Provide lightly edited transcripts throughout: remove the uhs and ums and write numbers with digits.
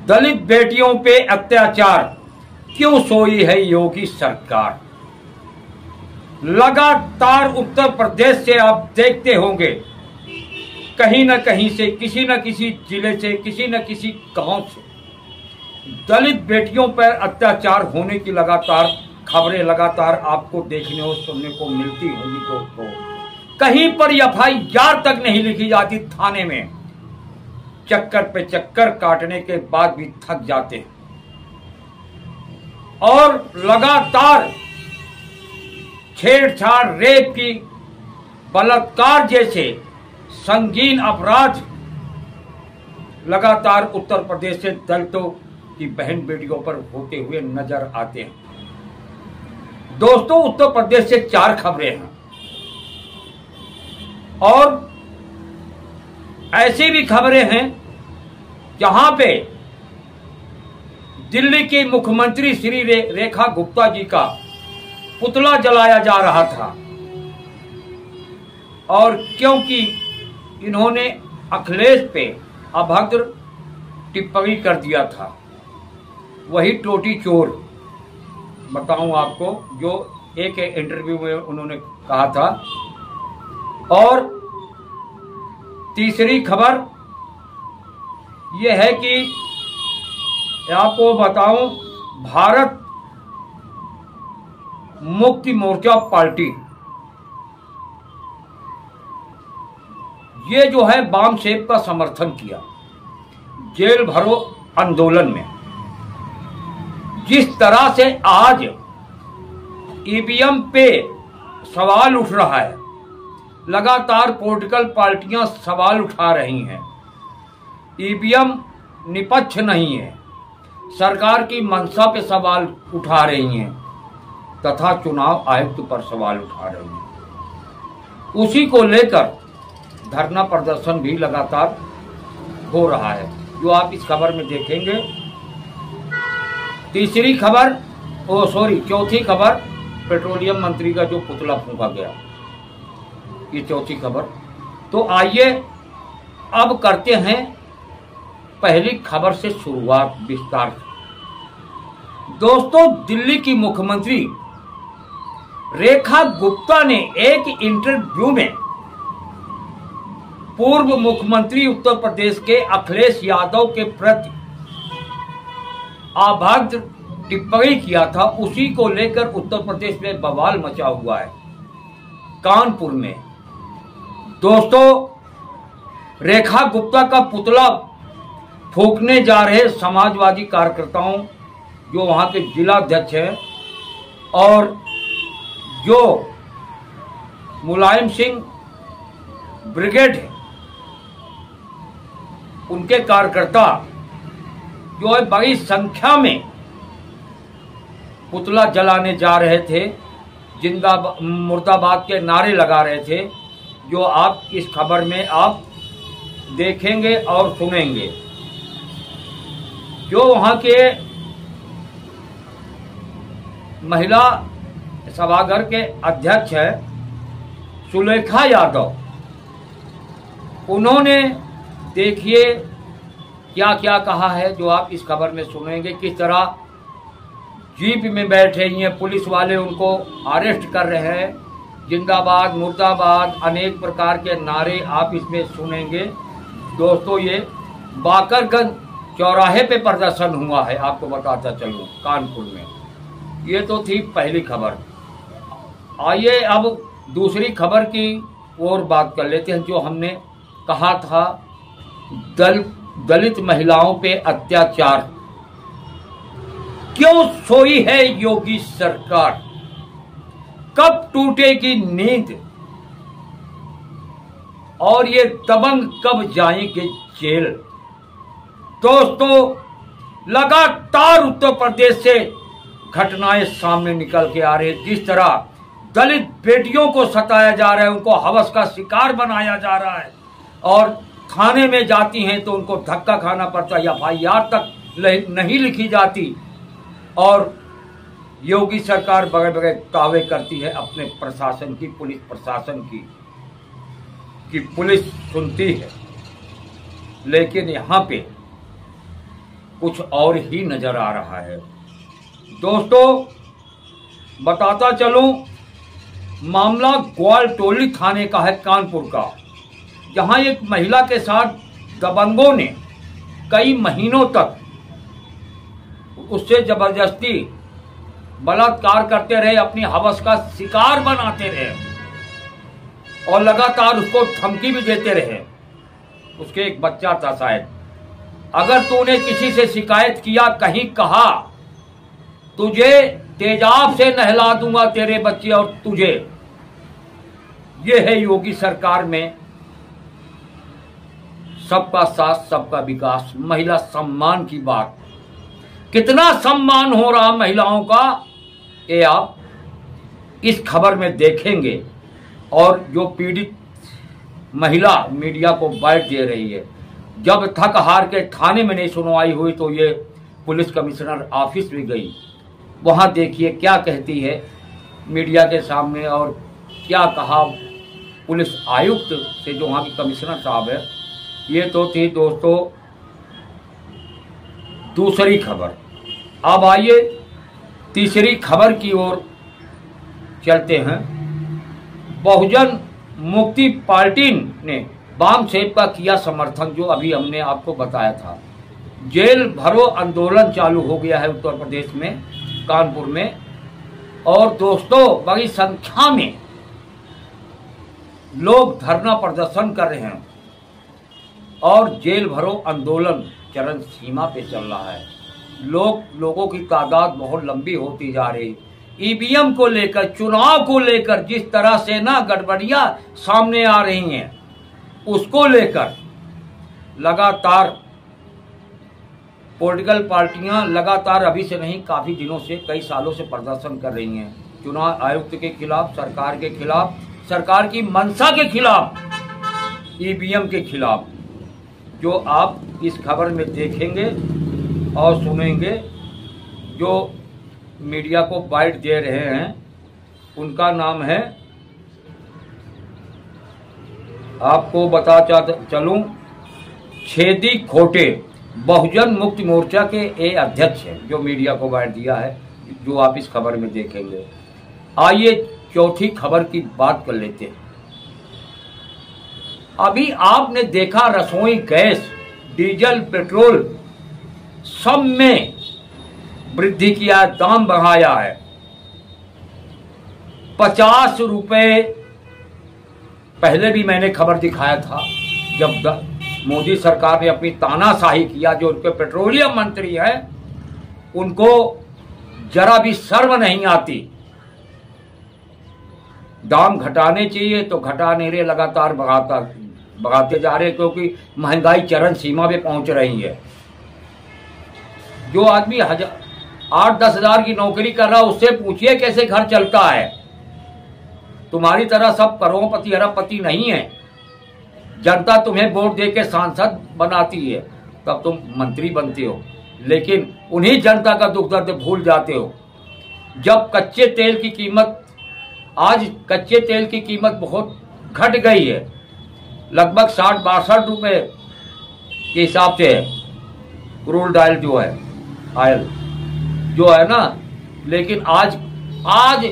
दलित बेटियों पे अत्याचार, क्यों सोई है योगी सरकार। लगातार उत्तर प्रदेश से आप देखते होंगे कहीं न कहीं से, किसी न किसी जिले से, किसी न किसी गांव से दलित बेटियों पर अत्याचार होने की लगातार खबरें लगातार आपको देखने और सुनने को मिलती होंगी। दोस्तों, कहीं पर FIR तक नहीं लिखी जाती थाने में, चक्कर पे चक्कर काटने के बाद भी थक जाते हैं और लगातार छेड़छाड़, रेप की, बलात्कार जैसे संगीन अपराध लगातार उत्तर प्रदेश से दलितों की बहन बेटियों पर होते हुए नजर आते हैं। दोस्तों, उत्तर प्रदेश से 4 खबरें हैं और ऐसी भी खबरें हैं जहां पे दिल्ली की मुख्यमंत्री श्री रेखा गुप्ता जी का पुतला जलाया जा रहा था और क्योंकि इन्होंने अखिलेश पे अभद्र टिप्पणी कर दिया था, वही टोटी चोर बताऊं आपको, जो एक इंटरव्यू में उन्होंने कहा था। और तीसरी खबर यह है कि आपको बताऊं, भारत मुक्ति मोर्चा पार्टी ये जो है वाम सेब का समर्थन किया जेल भरो आंदोलन में। जिस तरह से आज EVM पे सवाल उठ रहा है, लगातार पॉलिटिकल पार्टियां सवाल उठा रही हैं। EVM निष्पक्ष नहीं है, सरकार की मंशा पे सवाल उठा रही हैं तथा चुनाव आयुक्त पर सवाल उठा रही हैं। उसी को लेकर धरना प्रदर्शन भी लगातार हो रहा है, जो आप इस खबर में देखेंगे। चौथी खबर पेट्रोलियम मंत्री का जो पुतला फूंका गया, ये चौथी खबर। तो आइए अब करते हैं पहली खबर से शुरुआत विस्तार से। दोस्तों, दिल्ली की मुख्यमंत्री रेखा गुप्ता ने एक इंटरव्यू में पूर्व मुख्यमंत्री उत्तर प्रदेश के अखिलेश यादव के प्रति अभद्र टिप्पणी किया था। उसी को लेकर उत्तर प्रदेश में बवाल मचा हुआ है कानपुर में। दोस्तों, रेखा गुप्ता का पुतला फूंकने जा रहे समाजवादी कार्यकर्ताओं, जो वहां के जिला अध्यक्ष हैं, और जो मुलायम सिंह ब्रिगेड है, उनके कार्यकर्ता जो है बड़ी संख्या में पुतला जलाने जा रहे थे, जिंदाबाद मुर्दाबाद के नारे लगा रहे थे, जो आप इस खबर में आप देखेंगे और सुनेंगे। जो वहां के महिला सभागार के अध्यक्ष है सुलेखा यादव, उन्होंने देखिए क्या क्या कहा है, जो आप इस खबर में सुनेंगे। किस तरह जीप में बैठे हैं पुलिस वाले, उनको अरेस्ट कर रहे हैं, जिंदाबाद मुर्दाबाद अनेक प्रकार के नारे आप इसमें सुनेंगे। दोस्तों, ये बाकरगंज चौराहे पे प्रदर्शन हुआ है, आपको बताता चलूं, कानपुर में। ये तो थी पहली खबर। आइए अब दूसरी खबर की ओर बात कर लेते हैं। जो हमने कहा था दलित महिलाओं पे अत्याचार, क्यों सोई है योगी सरकार, कब टूटेगी नींद और ये दबंग कब जाएंगे जेल। दोस्तों, लगातार उत्तर प्रदेश से घटनाएं सामने निकल के आ रही है। जिस तरह दलित बेटियों को सताया जा रहा है, उनको हवस का शिकार बनाया जा रहा है, और थाने में जाती हैं तो उनको धक्का खाना पड़ता है, FIR तक नहीं लिखी जाती। और योगी सरकार बगैर बगैर दावे करती है अपने प्रशासन की, पुलिस प्रशासन की, कि पुलिस सुनती है, लेकिन यहाँ पे कुछ और ही नजर आ रहा है। दोस्तों, बताता चलूं, मामला ग्वालटोली थाने का है, कानपुर का, जहां एक महिला के साथ दबंगों ने कई महीनों तक उससे जबरदस्ती बलात्कार करते रहे, अपनी हवस का शिकार बनाते रहे और लगातार उसको धमकी भी देते रहे। उसके एक बच्चा था शायद। अगर तूने किसी से शिकायत किया, कहीं कहा, तुझे तेजाब से नहला दूंगा तेरे बच्चे और तुझे। ये है योगी सरकार में सबका साथ सबका विकास, महिला सम्मान की बात। कितना सम्मान हो रहा महिलाओं का, ये आप इस खबर में देखेंगे। और जो पीड़ित महिला मीडिया को बाइट दे रही है, जब थक हार के थाने में नहीं सुनवाई हुई तो ये पुलिस कमिश्नर ऑफिस में गई। वहां देखिए क्या कहती है मीडिया के सामने, और क्या कहा पुलिस आयुक्त से, जो वहां की कमिश्नर साहब है। ये तो थी दोस्तों दूसरी खबर। अब आइए तीसरी खबर की ओर चलते हैं। बहुजन मुक्ति पार्टी ने वाम सेब का किया समर्थन, जो अभी हमने आपको बताया था। जेल भरो आंदोलन चालू हो गया है उत्तर प्रदेश में, कानपुर में, और दोस्तों बड़ी संख्या में लोग धरना प्रदर्शन कर रहे हैं और जेल भरो आंदोलन चरम सीमा पे चल रहा है। लोगों की तादाद बहुत लंबी होती जा रही। ईवीएम को लेकर, चुनाव को लेकर जिस तरह से ना गड़बड़ियां सामने आ रही हैं, उसको लेकर लगातार पॉलिटिकल पार्टियां लगातार अभी से नहीं, काफी दिनों से, कई सालों से प्रदर्शन कर रही हैं। चुनाव आयुक्त के खिलाफ, सरकार के खिलाफ, सरकार की मंशा के खिलाफ, ईवीएम के खिलाफ, जो आप इस खबर में देखेंगे और सुनेंगे। जो मीडिया को बाइट दे रहे हैं उनका नाम है, आपको बता चलूं, छेदी खोटे, बहुजन मुक्ति मोर्चा के ए अध्यक्ष हैं, जो मीडिया को बाइट दिया है, जो आप इस खबर में देखेंगे। आइए चौथी खबर की बात कर लेते हैं। अभी आपने देखा रसोई गैस, डीजल, पेट्रोल सब में वृद्धि किया, दाम बढ़ाया है। 50 रुपए पहले भी मैंने खबर दिखाया था, जब मोदी सरकार ने अपनी तानाशाही किया। जो उनके पेट्रोलियम मंत्री हैं उनको जरा भी शर्म नहीं आती। दाम घटाने चाहिए तो घटा नहीं रहे, लगातार बढ़ाते जा रहे, क्योंकि महंगाई चरम सीमा पे पहुंच रही है। जो आदमी 8-10 हजार की नौकरी कर रहा है, उससे पूछिए कैसे घर चलता है। तुम्हारी तरह सब करोड़पति अरबपति नहीं है। जनता तुम्हें वोट दे के सांसद बनाती है, तब तुम मंत्री बनते हो, लेकिन उन्हीं जनता का दुख दर्द भूल जाते हो। जब कच्चे तेल की कीमत, आज कच्चे तेल की कीमत बहुत घट गई है, लगभग 60-62 रुपए के हिसाब से है क्रूड ऑयल, जो है ऑयल जो है ना। लेकिन आज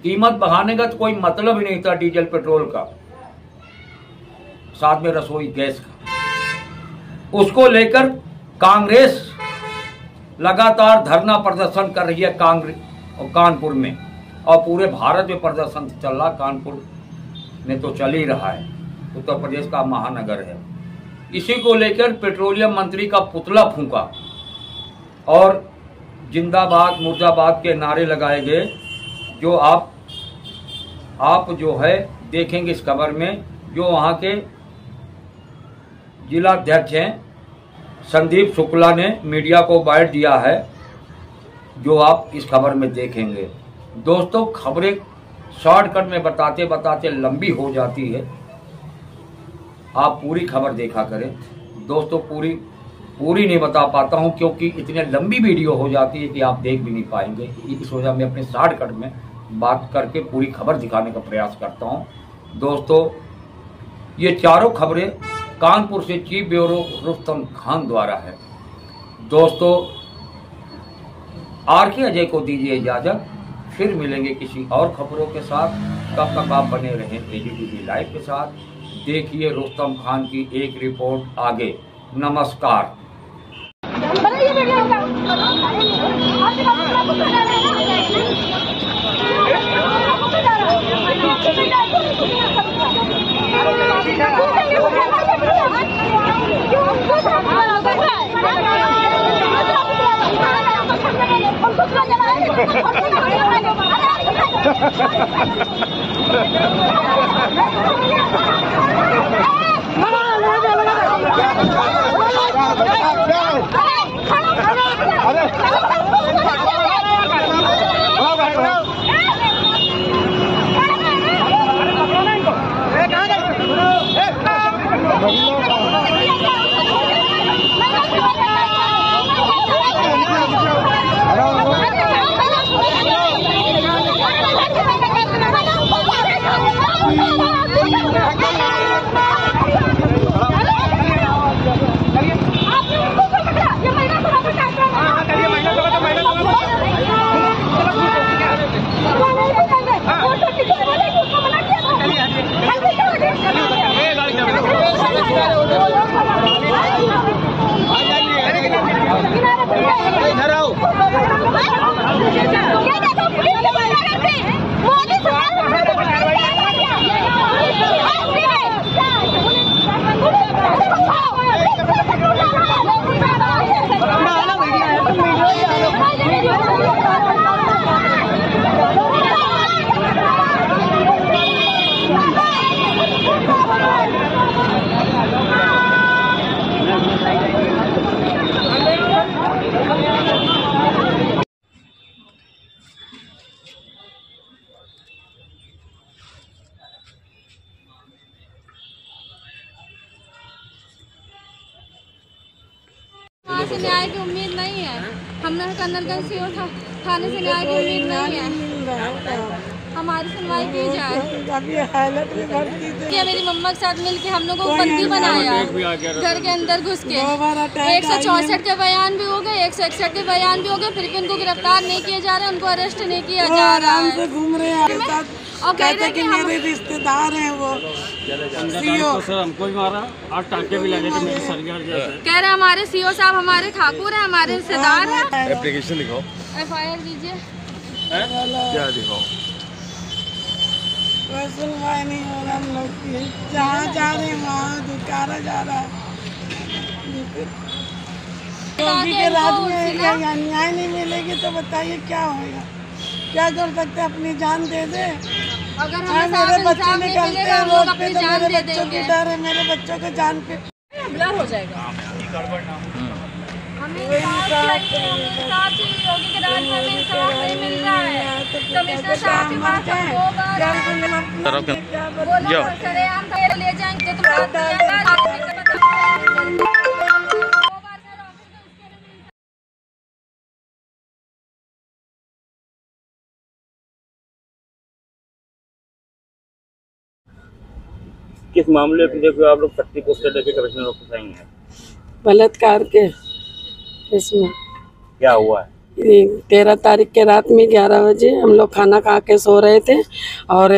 कीमत बढ़ाने का तो कोई मतलब ही नहीं था डीजल पेट्रोल का, साथ में रसोई गैस का। उसको लेकर कांग्रेस लगातार धरना प्रदर्शन कर रही है कानपुर में, और पूरे भारत में प्रदर्शन चल रहा। कानपुर में तो चल ही रहा है, उत्तर प्रदेश का महानगर है। इसी को लेकर पेट्रोलियम मंत्री का पुतला फूंका और जिंदाबाद मुर्दाबाद के नारे लगाए गए, जो आप जो है देखेंगे इस खबर में। जो वहाँ के जिलाध्यक्ष हैं संदीप शुक्ला ने मीडिया को बाइट दिया है जो आप इस खबर में देखेंगे। दोस्तों, खबरें शॉर्टकट में बताते बताते लंबी हो जाती है, आप पूरी खबर देखा करें। दोस्तों, पूरी नहीं बता पाता हूं क्योंकि इतने लंबी वीडियो हो जाती है कि आप देख भी नहीं पाएंगे। इस वजह मैं अपने शॉर्टकट में बात करके पूरी खबर दिखाने का प्रयास करता हूं। दोस्तों, ये चारों खबरें कानपुर से चीफ ब्यूरो रुस्तम खान द्वारा है। दोस्तों, आर के अजय को दीजिए इजाजत, फिर मिलेंगे किसी और खबरों के साथ। तब तक आप बने रहें ADTV लाइव के साथ। देखिए रुस्तम खान की एक रिपोर्ट आगे। नमस्कार। वहाँ से न्याय की उम्मीद नहीं है। हमने कन्नरगंज सीओ थाने से न्याय की उम्मीद नहीं है। हमारी सुनवाई की जाए। मेरी मम्मा के साथ मिलके हम लोगों को बंदी बनाया घर के अंदर घुस के। 164 के बयान भी हो गए, 161 के बयान भी हो गए, फिर भी उनको गिरफ्तार नहीं किया जा रहा है, उनको अरेस्ट नहीं किया जा रहा है। घूम रहे हैं और कहते कि मेरे रिश्तेदार हैं वो सीओ। सर हमको भी मारा, 8 टाँके भी लगे थे मेरे सरकार जैसे। कह रहे हमारे सीओ साहब हमारे ठाकुर हैं, हमारे रिश्तेदार हैं। एप्लीकेशन दिखाओ, FIR दीजिए। क्या दिखाओ? कोई सुनवाई नहीं हो रहा हम लोग की। जहाँ जा रहे हैं वहाँ दुकारा जा रहा है। योगी के राज में न्याय नहीं मिलेगी तो बताइए क्या होगा? क्या कर सकते हैं? अपनी जान दे दे। अगर मेरे बच्चे निकलते हैं रोड पे तो मेरे बच्चों की डर है, मेरे बच्चों को जान पे ब्लर हो जाएगा। हमें योगी के राज में इंसाफ नहीं मिल रहा है। कमिश्नर साहब के पास सरेआम ले जाएंगे किस मामले में देखो आप लोग शक्ति पोस्टर लेके कमिश्नर ऑफिस आई हैं? बलात्कार के इसमें क्या हुआ है? 13 तारीख के रात में 11 बजे हम लोग खाना खा के सो रहे थे और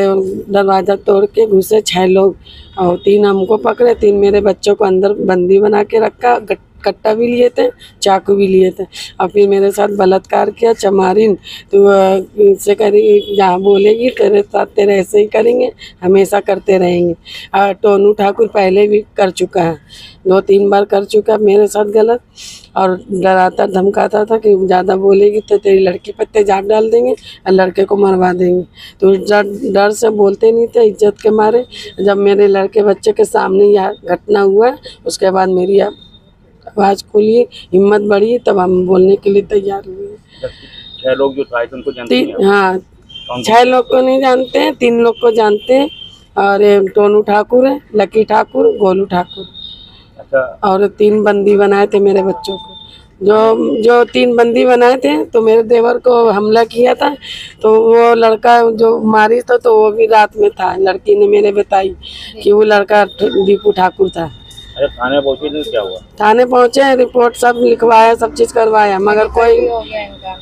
दरवाज़ा तोड़ के घुसे 6 लोग और 3 हमको पकड़े, 3 मेरे बच्चों को अंदर बंदी बना के रखा, कट्टा भी लिए थे, चाकू भी लिए थे और फिर मेरे साथ बलात्कार किया। चमारिन तो इससे करी जहाँ बोलेगी तेरे साथ तेरे ऐसे ही करेंगे, हमेशा करते रहेंगे। टोनू ठाकुर पहले भी कर चुका है, 2-3 बार कर चुका मेरे साथ गलत और डराता धमकाता था कि ज़्यादा बोलेगी तो तेरी लड़की पर तेजाब डाल देंगे और लड़के को मरवा देंगे। तो डर से बोलते नहीं थे, इज्जत के मारे। जब मेरे लड़के बच्चे के सामने यह घटना हुआ उसके बाद मेरी आवाज़ खुली, हिम्मत बढ़ी, तब हम बोलने के लिए तैयार हुए। 6 लोग जो आए थे उनको जानते हैं? हाँ, 6 लोग को नहीं जानते हैं, 3 लोग को जानते हैं। और टोनू ठाकुर है, लकी ठाकुर, गोलू ठाकुर। अच्छा। और 3 बंदी बनाए थे मेरे बच्चों को। जो 3 बंदी बनाए थे तो मेरे देवर को हमला किया था, तो वो लड़का जो मारी था तो वो भी रात में था। लड़की ने मेरे बताई कि वो लड़का दीपू ठाकुर था। अरे थाने पहुंचे तो क्या हुआ? थाने पहुंचे, रिपोर्ट सब लिखवाया, सब चीज करवाया, मगर कोई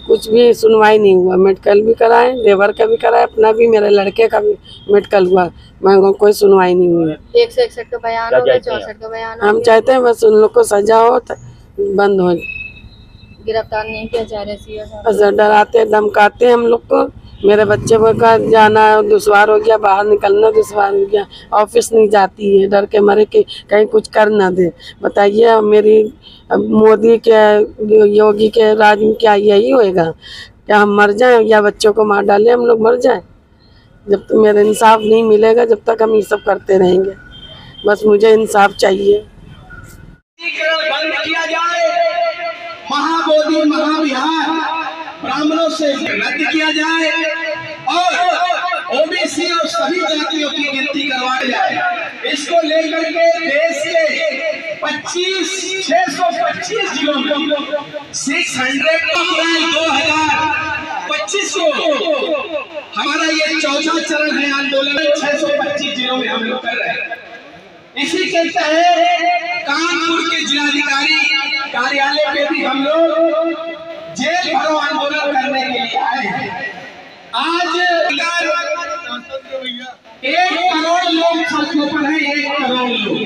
कुछ भी सुनवाई नहीं हुआ। मेडिकल भी कराए, देवर का भी कराया, अपना भी, मेरे लड़के का भी मेडिकल हुआ, मगर कोई सुनवाई नहीं हुई। 161 का बयान हो गया, 64 का बयान। हम चाहते हैं बस उन लोग को सजा हो, बंद हो, गिरफ्तार नहीं किया जा रहा। डराते धमकाते हम लोग को। मेरे बच्चे का जाना दुश्वार हो गया, बाहर निकलना दुश्वार हो गया, ऑफिस नहीं जाती है, डर के मारे कि कहीं कुछ कर ना दे। बताइए मेरी मोदी के योगी के राज में क्या यही होएगा? क्या हम मर जाएं या बच्चों को मार डालें, हम लोग मर जाएं? जब तक मेरा इंसाफ नहीं मिलेगा जब तक हम ये सब करते रहेंगे। बस मुझे इंसाफ चाहिए। बंद किया जाए, महाबोधि महाविहार ब्राह्मणों से रद्द किया जाए और ओबीसी और सभी जातियों की गिनती करवाई जाए। इसको लेकर के देश के 625 जिलों में 2025 को हमारा ये चौथा चरण है आंदोलन। 625 जिलों में हम लोग कर रहे हैं। इसी के तहत कानपुर के जिलाधिकारी कार्यालय पे भी हम लोग जेल भरो आंदोलन करने के लिए आए हैं। आज 1 करोड़ लोग सड़कों पर हैं, 1 करोड़ लोग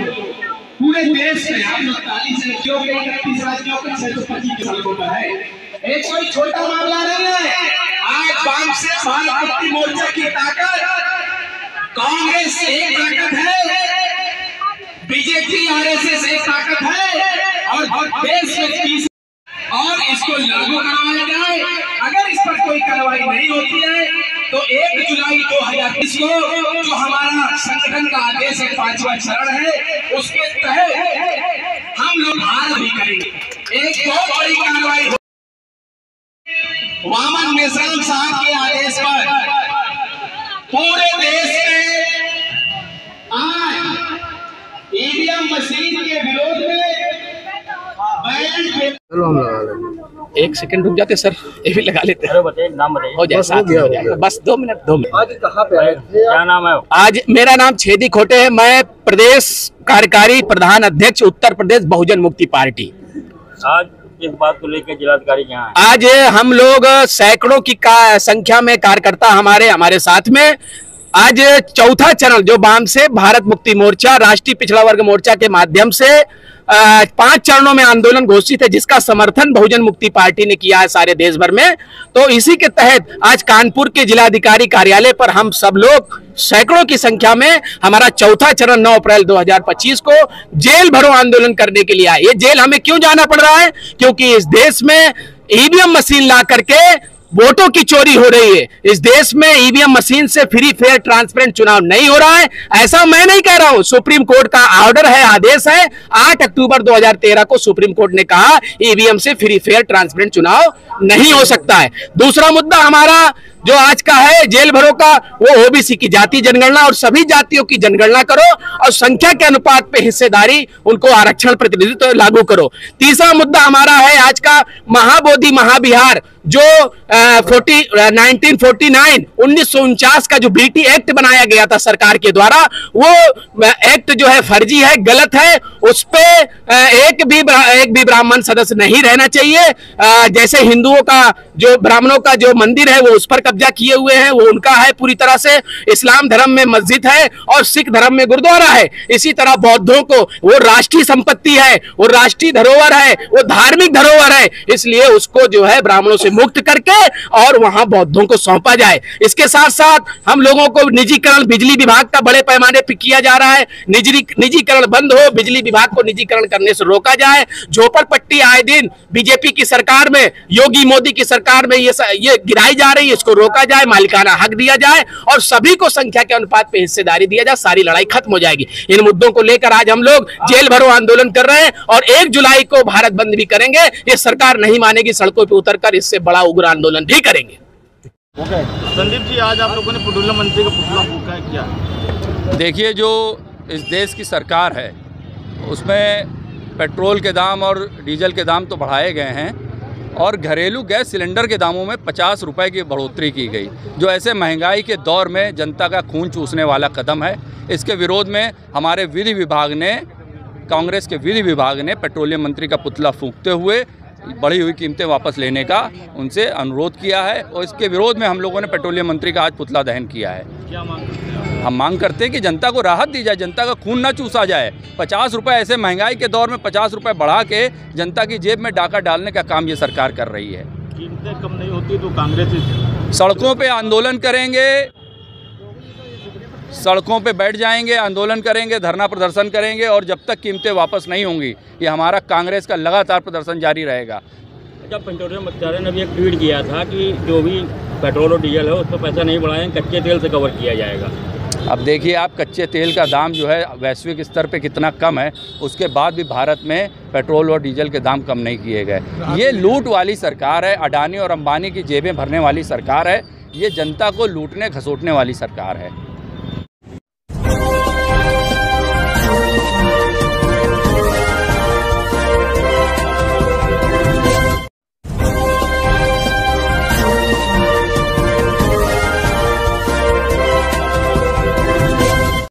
पूरे देश में। आप लोग 40 राज्यों के 31 राज्यों के 625 सड़कों पर है। एक कोई छोटा मामला नहीं है। आज वाम से भारत मुक्ति मोर्चा की ताकत, कांग्रेस एक ताकत है, बीजेपी आरएसएस एक ताकत है और देश में 30 और इसको लागू करवाया जाए। अगर इस पर कोई कार्रवाई नहीं होती है तो 1 जुलाई 2020 को जो हमारा संगठन का आदेश है, 5वां चरण है, उसके तहत हम लोग हार भी करेंगे। एक बहुत बड़ी कार्रवाई वामन मिश्रा साहब के आदेश पर पूरे देश में आज ईवीएम मशीन के विरोध में एक सेकंड रुक जाते सर, ये भी लगा लेते हैं। अरे बताइए, नाम बताइए। हो जाए, साथ में हो जाएगा, बस 2 मिनट। आज कहाँ पे आए? क्या नाम है? आज मेरा नाम छेदी खोटे है, मैं प्रदेश कार्यकारी प्रधान अध्यक्ष उत्तर प्रदेश बहुजन मुक्ति पार्टी। आज इस बात को लेकर जिलाधिकारी यहाँ है? आज हम लोग सैकड़ों की संख्या में कार्यकर्ता हमारे साथ में आज चौथा चरण जो वाम से भारत मुक्ति मोर्चा राष्ट्रीय पिछड़ा वर्ग मोर्चा के माध्यम से 5 चरणों में आंदोलन घोषित है, जिसका समर्थन बहुजन मुक्ति पार्टी ने किया है सारे देश भर में। तो इसी के तहत आज कानपुर के जिलाधिकारी कार्यालय पर हम सब लोग सैकड़ों की संख्या में हमारा चौथा चरण 9 अप्रैल 2025 को जेल भरो आंदोलन करने के लिए आए। ये जेल हमें क्यों जाना पड़ रहा है? क्योंकि इस देश में ईवीएम मशीन ला करके वोटों की चोरी हो रही है। इस देश में ईवीएम मशीन से फ्री फेयर ट्रांसपेरेंट चुनाव नहीं हो रहा है। ऐसा मैं नहीं कह रहा हूं, सुप्रीम कोर्ट का ऑर्डर है, आदेश है। 8 अक्टूबर 2013 को सुप्रीम कोर्ट ने कहा ईवीएम से फ्री फेयर ट्रांसपेरेंट चुनाव नहीं हो सकता है। दूसरा मुद्दा हमारा जो आज का है जेल भरो का, वो ओबीसी की जाति जनगणना और सभी जातियों की जनगणना करो और संख्या के अनुपात पे हिस्सेदारी, उनको आरक्षण प्रतिनिधित्व लागू करो। तीसरा मुद्दा हमारा है आज का महाबोधि महाविहार जो 1949 का जो बीटी एक्ट बनाया गया था सरकार के द्वारा, वो एक्ट जो है फर्जी है, गलत है। उस पे एक भी ब्राह्मण सदस्य नहीं रहना चाहिए। जैसे हिंदुओं का जो ब्राह्मणों का जो मंदिर है वो उस पर कब्जा किए हुए हैं, वो उनका है पूरी तरह से। इस्लाम धर्म में मस्जिद है और सिख धर्म में गुरुद्वारा है। इसी तरह बौद्धों को वो राष्ट्रीय संपत्ति है, वो राष्ट्रीय धरोहर है, वो धार्मिक धरोहर है, इसलिए उसको जो है ब्राह्मणों से मुक्त करके और वहां बौद्धों को सौंपा जाए। इसके साथ साथ हम लोगों को निजीकरण बिजली विभाग का बड़े पैमाने पर किया जा रहा है। निजीकरण बंद हो, बिजली विभाग को निजीकरण करने से रोका जाए। झोपड़पट्टी आए दिन बीजेपी की सरकार में, योगी मोदी की सरकार में ये गिराई जा रही है, इसको रोका जाए, मालिकाना हक दिया जाए और सभी को संख्या के अनुपात पे हिस्सेदारी दिया जाए, सारी लड़ाई खत्म हो जाएगी। इन मुद्दों को लेकर आज हम लोग जेल भरो आंदोलन कर रहे हैं और 1 जुलाई को भारत बंद भी करेंगे। ये सरकार नहीं मानेगी, सड़कों पर उतरकर इससे बड़ा उग्र आंदोलन भी करेंगे। संदीप जी, आज आप लोगों ने पेट्रोलियम मंत्री का पुतला फूंका है, क्या? देखिए, जो इस देश की सरकार है उसमें पेट्रोल के दाम और डीजल के दाम तो बढ़ाए गए हैं और घरेलू गैस सिलेंडर के दामों में 50 रुपए की बढ़ोतरी की गई, जो ऐसे महंगाई के दौर में जनता का खून चूसने वाला कदम है। इसके विरोध में हमारे विधि विभाग ने, कांग्रेस के विधि विभाग ने पेट्रोलियम मंत्री का पुतला फूंकते हुए बढ़ी हुई कीमतें वापस लेने का उनसे अनुरोध किया है और इसके विरोध में हम लोगों ने पेट्रोलियम मंत्री का आज पुतला दहन किया है। क्या मांग करते हैं? हम मांग करते हैं कि जनता को राहत दी जाए, जनता का खून ना चूसा जाए। 50 रुपये ऐसे महंगाई के दौर में 50 रुपये बढ़ा के जनता की जेब में डाका डालने का काम ये सरकार कर रही है। कीमतें कम नहीं होती तो कांग्रेस सड़कों पे आंदोलन करेंगे, सड़कों पे बैठ जाएंगे, आंदोलन करेंगे, धरना प्रदर्शन करेंगे और जब तक कीमतें वापस नहीं होंगी ये हमारा कांग्रेस का लगातार प्रदर्शन जारी रहेगा। जब पेट्रोलियम मंत्री ने भी एक ट्वीट किया था कि जो भी पेट्रोल और डीजल है उस पर पैसा नहीं बढ़ाएंगे, कच्चे तेल से कवर किया जाएगा। अब देखिए आप, कच्चे तेल का दाम जो है वैश्विक स्तर पे कितना कम है, उसके बाद भी भारत में पेट्रोल और डीजल के दाम कम नहीं किए गए। ये लूट वाली सरकार है, अडानी और अंबानी की जेबें भरने वाली सरकार है, ये जनता को लूटने खसोटने वाली सरकार है।